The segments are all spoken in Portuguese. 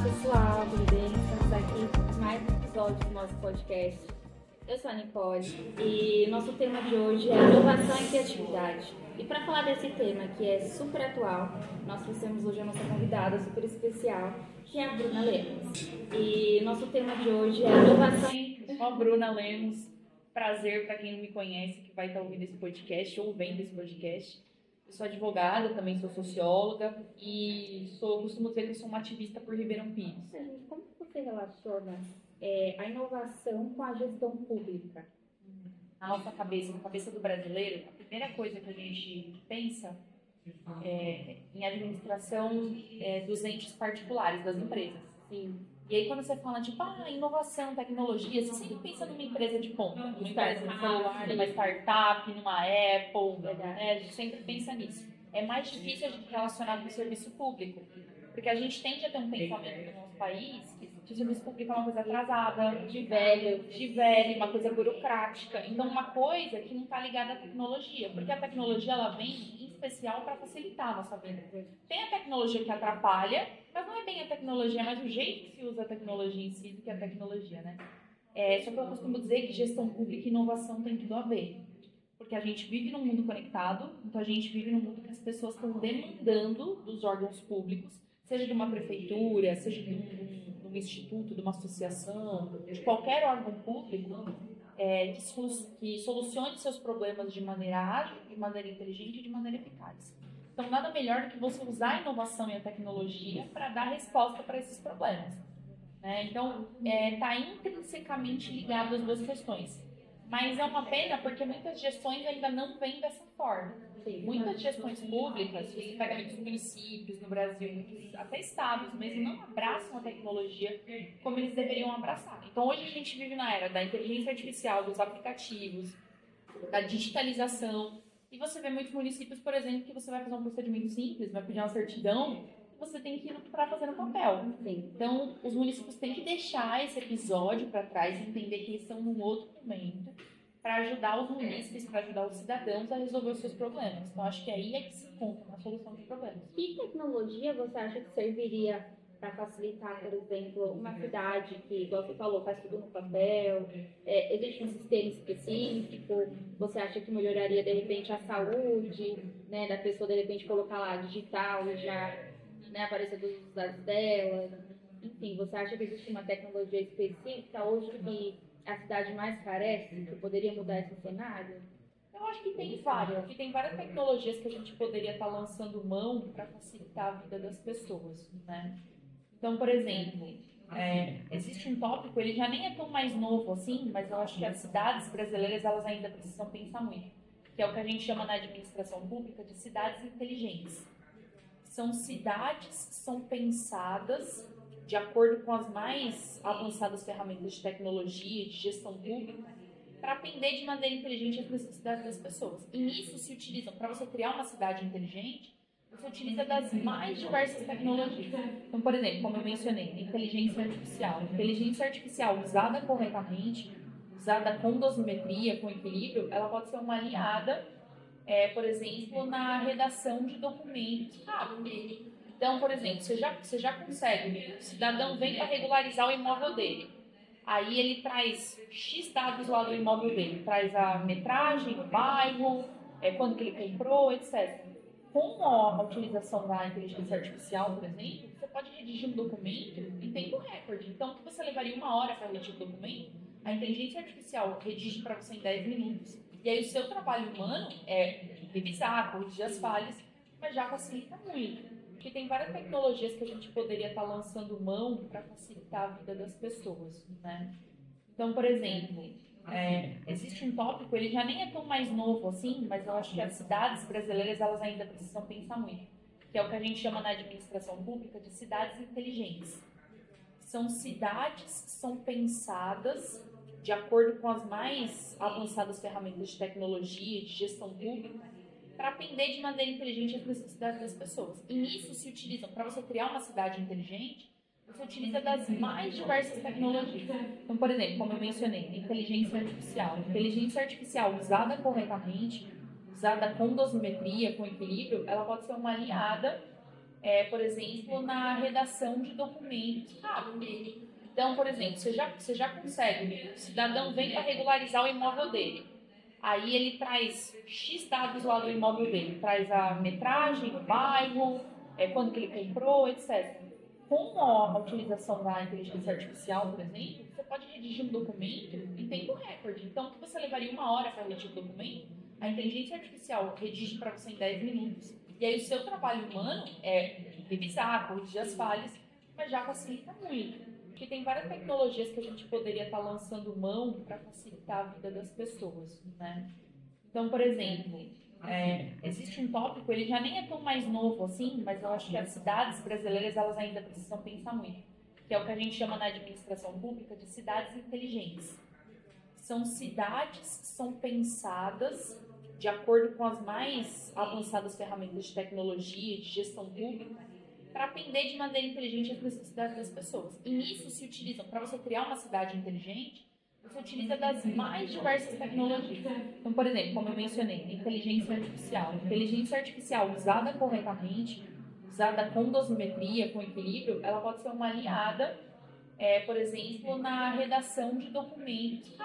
pessoal, tudo bem? Estamos aqui em mais um episódio do nosso podcast. Eu sou a Nicole e nosso tema de hoje é inovação e criatividade. E para falar desse tema que é super atual, nós trouxemos hoje a nossa convidada super especial, que é a Bruna Lemos. E nosso tema de hoje é inovação. Eu sou a Bruna Lemos. Prazer para quem não me conhece, que vai estar ouvindo esse podcast ou vendo esse podcast. Eu sou advogada, também sou socióloga e costumo dizer que eu sou uma ativista por Ribeirão Pires. Como que você relaciona a inovação com a gestão pública? Na nossa cabeça, na cabeça do brasileiro, a primeira coisa que a gente pensa é em administração dos entes particulares, das empresas. Sim. E aí quando você fala tipo, inovação, tecnologia, você sempre pensa numa empresa de ponta, numa empresa de celular, numa startup, numa Apple, né? A gente sempre pensa nisso. É mais difícil a gente relacionar com o serviço público, porque a gente tende a ter um pensamento no nosso país que o serviço público é uma coisa atrasada, de velho, uma coisa burocrática. Então uma coisa que não está ligada à tecnologia, porque a tecnologia ela vem em especial para facilitar a nossa vida. Tem a tecnologia que atrapalha, mas não é bem a tecnologia, é mais o jeito que se usa a tecnologia em si do que a tecnologia, né? Só que eu costumo dizer que gestão pública e inovação tem tudo a ver. Porque a gente vive num mundo conectado, então a gente vive num mundo que as pessoas estão demandando dos órgãos públicos, seja de uma prefeitura, seja de um instituto, de uma associação, de qualquer órgão público, que solucione seus problemas de maneira ágil, de maneira inteligente e de maneira eficaz. Então, nada melhor do que você usar a inovação e a tecnologia para dar resposta para esses problemas, né? Então, está intrinsecamente ligado as duas questões. Mas é uma pena porque muitas gestões ainda não vêm dessa forma. Muitas gestões públicas, você pega muitos municípios no Brasil, até estados mesmo, não abraçam a tecnologia como eles deveriam abraçar. Então, hoje a gente vive na era da inteligência artificial, dos aplicativos, da digitalização. E você vê muitos municípios, por exemplo, que você vai fazer um procedimento simples, vai pedir uma certidão, você tem que ir para fazer no papel. Sim. Então, os municípios têm que deixar esse episódio para trás e entender que eles estão num outro momento para ajudar os munícipes, para ajudar os cidadãos a resolver os seus problemas. Então, acho que aí é que se encontra a solução dos problemas. Que tecnologia você acha que serviria para facilitar, por exemplo, uma cidade que, igual você falou, faz tudo no papel? Existe um sistema específico? Você acha que melhoraria, de repente, a saúde, né, da pessoa, de repente, colocar lá digital e já, né, aparecer dos dados dela? Enfim, você acha que existe uma tecnologia específica hoje que a cidade mais carece, que poderia mudar esse cenário? Eu acho que tem várias tecnologias que a gente poderia estar lançando mão para facilitar a vida das pessoas, né? Então, por exemplo, existe um tópico, ele já nem é tão mais novo assim, mas eu acho que as cidades brasileiras elas ainda precisam pensar muito, que é o que a gente chama na administração pública de cidades inteligentes. São cidades que são pensadas de acordo com as mais avançadas ferramentas de tecnologia e de gestão pública para atender de maneira inteligente as necessidades das pessoas. E nisso se utilizam, para você criar uma cidade inteligente, você utiliza das mais diversas tecnologias. Então, por exemplo, como eu mencionei, inteligência artificial. Inteligência artificial usada corretamente, usada com dosimetria, com equilíbrio, ela pode ser uma aliada, por exemplo, na redação de documentos rápidos. Então, por exemplo, você já consegue, o cidadão vem para regularizar o imóvel dele. Aí ele traz X dados lá do imóvel dele, traz a metragem, o bairro, quando que ele comprou, etc. Com a utilização da inteligência artificial, por exemplo, você pode redigir um documento em tempo recorde. Então, o que você levaria 1 hora para redigir o documento, a inteligência artificial redige para você em 10 minutos. E aí o seu trabalho humano é revisar, corrigir as falhas, mas já facilita muito. Porque tem várias tecnologias que a gente poderia estar lançando mão para facilitar a vida das pessoas, né? Então, por exemplo, existe um tópico, ele já nem é tão mais novo assim, mas eu acho que as cidades brasileiras elas ainda precisam pensar muito, que é o que a gente chama na administração pública de cidades inteligentes. São cidades que são pensadas de acordo com as mais avançadas ferramentas de tecnologia e de gestão pública para atender de maneira inteligente as necessidades das pessoas. E nisso se utilizam, para você criar uma cidade inteligente, você utiliza das mais diversas tecnologias. Então, por exemplo, como eu mencionei, inteligência artificial. Inteligência artificial usada corretamente, usada com dosimetria, com equilíbrio, ela pode ser uma aliada, por exemplo, na redação de documentos. Então, por exemplo, você já consegue, o cidadão vem para regularizar o imóvel dele. Aí ele traz X dados lá do imóvel dele, traz a metragem, o bairro, quando que ele comprou, etc. Com a utilização da inteligência artificial, por exemplo, você pode redigir um documento em tempo recorde. Então, o que você levaria 1 hora para redigir o documento, a inteligência artificial redige para você em 10 minutos. E aí o seu trabalho humano é revisar, corrigir as falhas, mas já facilita muito. Porque tem várias tecnologias que a gente poderia estar lançando mão para facilitar a vida das pessoas, né? Então, por exemplo, existe um tópico, ele já nem é tão mais novo assim, mas eu acho que as cidades brasileiras elas ainda precisam pensar muito, que é o que a gente chama na administração pública de cidades inteligentes. São cidades que são pensadas de acordo com as mais avançadas ferramentas de tecnologia, de gestão pública, para atender de maneira inteligente as necessidades das pessoas. E nisso se utilizam, para você criar uma cidade inteligente, você utiliza das mais diversas tecnologias. Então, por exemplo, como eu mencionei, inteligência artificial. Inteligência artificial usada corretamente, usada com dosimetria, com equilíbrio, ela pode ser uma aliada, por exemplo, na redação de documentos.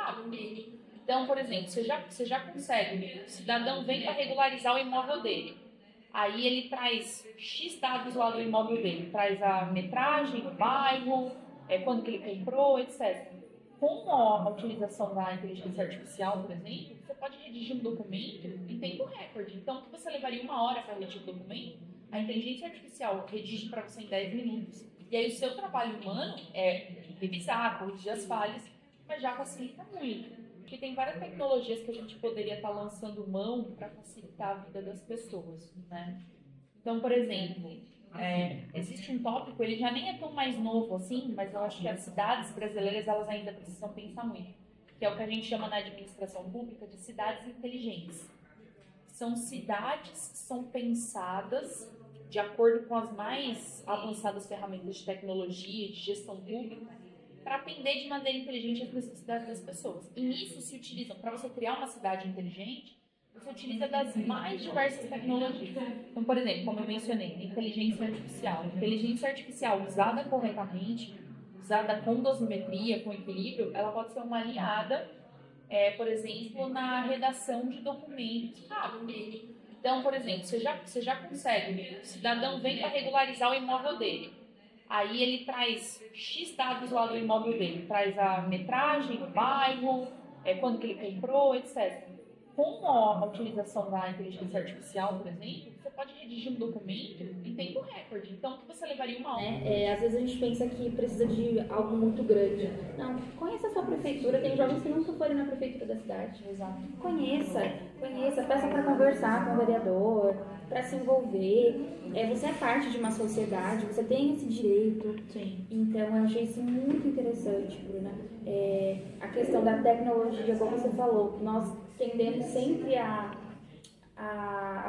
Então, por exemplo, você já consegue, o cidadão vem para regularizar o imóvel dele. Aí ele traz X dados lá do imóvel dele, traz a metragem, o bairro, quando que ele comprou, etc. Com a utilização da inteligência artificial, por exemplo, você pode redigir um documento em tempo recorde. Então, o que você levaria 1 hora para redigir o documento, a inteligência artificial redige para você em 10 minutos. E aí o seu trabalho humano é revisar, corrigir as falhas, mas já facilita muito. Porque tem várias tecnologias que a gente poderia estar lançando mão para facilitar a vida das pessoas, né? Então, por exemplo, existe um tópico, ele já nem é tão mais novo assim, mas eu acho que as cidades brasileiras elas ainda precisam pensar muito, que é o que a gente chama na administração pública de cidades inteligentes. São cidades que são pensadas de acordo com as mais avançadas ferramentas de tecnologia, de gestão pública, para atender de maneira inteligente as necessidades das pessoas. E nisso se utilizam, para você criar uma cidade inteligente, você utiliza das mais diversas tecnologias. Então, por exemplo, como eu mencionei, inteligência artificial. Inteligência artificial usada corretamente, usada com dosimetria, com equilíbrio, ela pode ser uma aliada, por exemplo, na redação de documentos. Então, por exemplo, você já consegue, o cidadão vem para regularizar o imóvel dele. Aí ele traz X dados lá do imóvel dele, traz a metragem, o bairro, quando que ele comprou, etc. Com a utilização da inteligência artificial, por exemplo, você pode redigir um documento em tempo recorde. Então, o que você levaria 1 hora? Às vezes a gente pensa que precisa de algo muito grande. Não, conheça a sua prefeitura. Tem jovens que nunca foram na prefeitura da cidade. Exato. Conheça, peça para conversar com o vereador, para se envolver. Você é parte de uma sociedade, você tem esse direito. Sim. Então, eu achei isso muito interessante, Bruna. A questão da tecnologia, como você falou, nós tendemos sempre a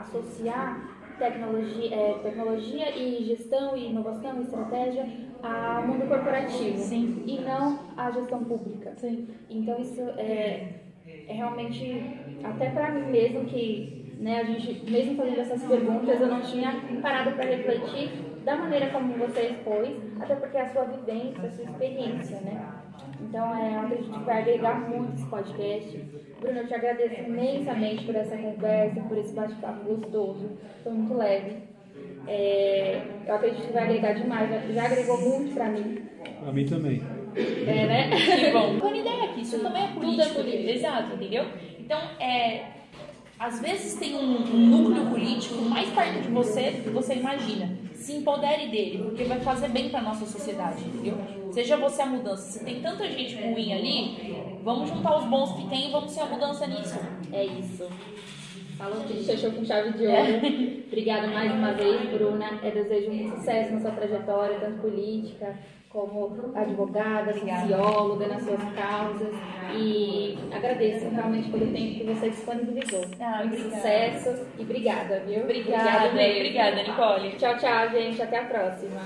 associar tecnologia e gestão e inovação e estratégia ao mundo corporativo. Sim. E não à gestão pública. Sim. Então isso é realmente, até para mim mesmo, que a gente, mesmo fazendo essas perguntas, eu não tinha parado para refletir da maneira como você expôs, até porque é a sua vivência, a sua experiência, né? Então, eu acredito que vai agregar muito esse podcast. Bruno, eu te agradeço imensamente por essa conversa, por esse bate-papo gostoso. Foi muito leve. Eu acredito que vai agregar demais. Já agregou muito pra mim. Pra mim também. Né? Que bom. Uma ideia aqui, isso também é político. Tudo é político. Exato, entendeu? Então, às vezes tem um núcleo político mais perto de você do que você imagina. Se empodere dele, porque vai fazer bem para nossa sociedade, entendeu? Seja você a mudança. Se tem tanta gente ruim ali, vamos juntar os bons que tem e vamos ser a mudança nisso. É isso. Falou tudo, fechou com chave de ouro. Obrigada mais uma vez, Bruna. Eu desejo muito sucesso na sua trajetória, tanto política como advogada, socióloga, nas suas causas. E agradeço realmente pelo tempo que você disponibilizou. Muito sucesso e obrigada, viu? Obrigada, Nicole. Tchau, tchau, gente. Até a próxima.